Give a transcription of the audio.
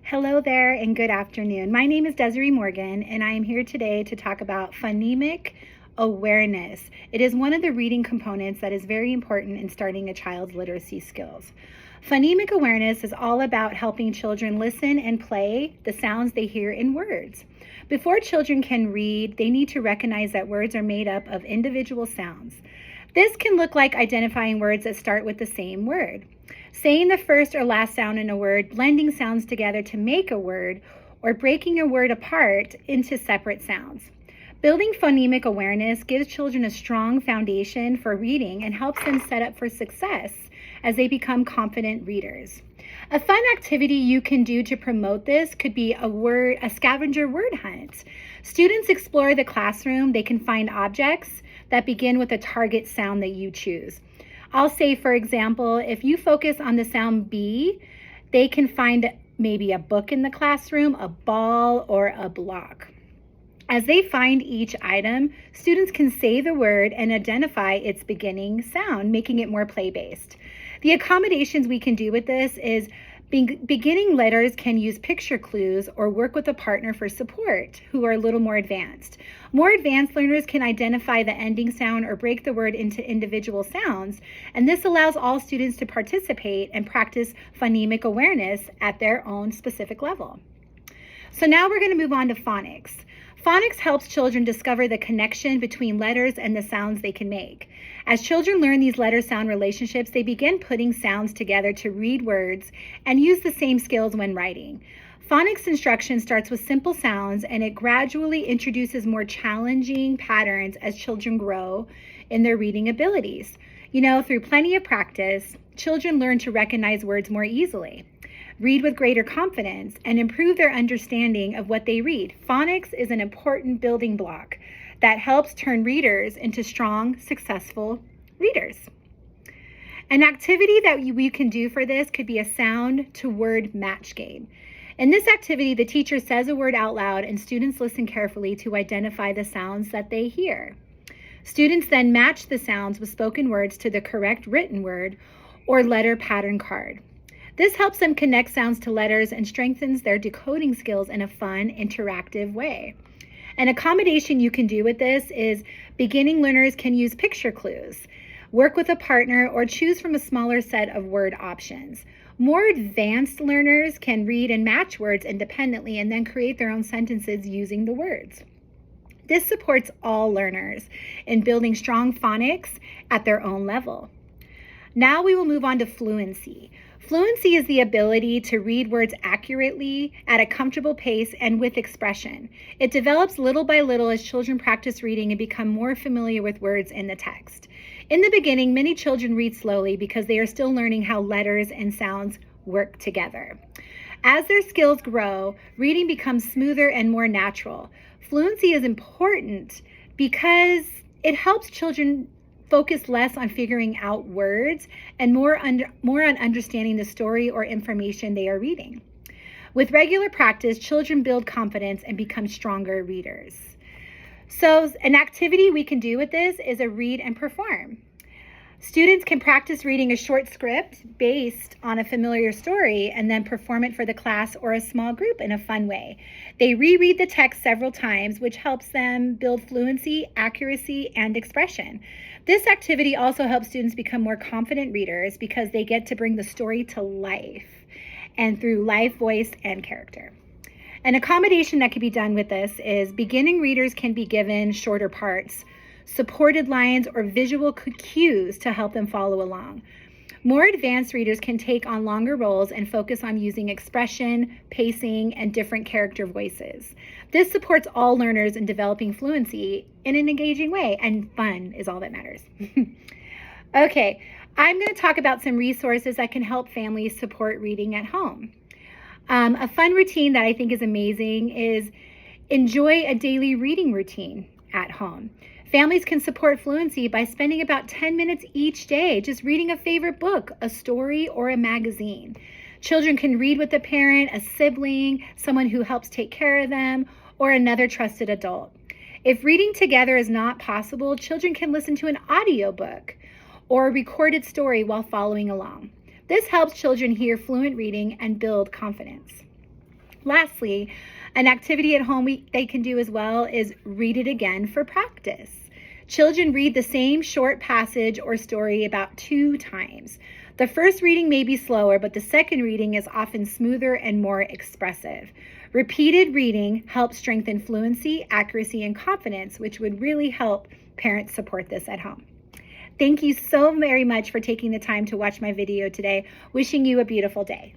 Hello there and good afternoon. My name is Desiree Morgan and I am here today to talk about phonemic awareness. It is one of the reading components that is very important in starting a child's literacy skills. Phonemic awareness is all about helping children listen and play the sounds they hear in words. Before children can read, they need to recognize that words are made up of individual sounds. This can look like identifying words that start with the same word, saying the first or last sound in a word, blending sounds together to make a word, or breaking a word apart into separate sounds. Building phonemic awareness gives children a strong foundation for reading and helps them set up for success as they become confident readers. A fun activity you can do to promote this could be a scavenger word hunt. Students explore the classroom. They can find objects that begin with a target sound that you choose. I'll say, for example, if you focus on the sound B, they can find maybe a book in the classroom, a ball, or a block. As they find each item, students can say the word and identify its beginning sound, making it more play-based. The accommodations we can do with this is beginning letters can use picture clues or work with a partner for support who are a little more advanced. More advanced learners can identify the ending sound or break the word into individual sounds, and this allows all students to participate and practice phonemic awareness at their own specific level. So now we're going to move on to phonics. Phonics helps children discover the connection between letters and the sounds they can make. As children learn these letter-sound relationships, they begin putting sounds together to read words and use the same skills when writing. Phonics instruction starts with simple sounds and it gradually introduces more challenging patterns as children grow in their reading abilities. Through plenty of practice, children learn to recognize words more easily, read with greater confidence, and improve their understanding of what they read. Phonics is an important building block that helps turn readers into strong, successful readers. An activity that we can do for this could be a sound to word match game. In this activity, the teacher says a word out loud and students listen carefully to identify the sounds that they hear. Students then match the sounds with spoken words to the correct written word or letter pattern card. This helps them connect sounds to letters and strengthens their decoding skills in a fun, interactive way. An accommodation you can do with this is beginning learners can use picture clues, work with a partner, or choose from a smaller set of word options. More advanced learners can read and match words independently and then create their own sentences using the words. This supports all learners in building strong phonics at their own level. Now we will move on to fluency. Fluency is the ability to read words accurately at a comfortable pace and with expression. It develops little by little as children practice reading and become more familiar with words in the text. In the beginning, many children read slowly because they are still learning how letters and sounds work together. As their skills grow, reading becomes smoother and more natural. Fluency is important because it helps children focus less on figuring out words and more on understanding the story or information they are reading. With regular practice, children build confidence and become stronger readers. So an activity we can do with this is a read and perform. Students can practice reading a short script based on a familiar story and then perform it for the class or a small group in a fun way. They reread the text several times, which helps them build fluency, accuracy, and expression. This activity also helps students become more confident readers because they get to bring the story to life and through live voice and character. An accommodation that can be done with this is beginning readers can be given shorter parts, supported lines, or visual cues to help them follow along. More advanced readers can take on longer roles and focus on using expression, pacing, and different character voices. This supports all learners in developing fluency in an engaging way, and fun is all that matters. Okay, I'm going to talk about some resources that can help families support reading at home. A fun routine that I think is amazing is enjoy a daily reading routine at home. Families can support fluency by spending about 10 minutes each day just reading a favorite book, a story, or a magazine. Children can read with a parent, a sibling, someone who helps take care of them, or another trusted adult. If reading together is not possible, children can listen to an audiobook or a recorded story while following along. This helps children hear fluent reading and build confidence. Lastly, an activity at home they can do as well is read it again for practice. Children read the same short passage or story about 2 times. The first reading may be slower, but the second reading is often smoother and more expressive. Repeated reading helps strengthen fluency, accuracy, and confidence, which would really help parents support this at home. Thank you so very much for taking the time to watch my video today. Wishing you a beautiful day.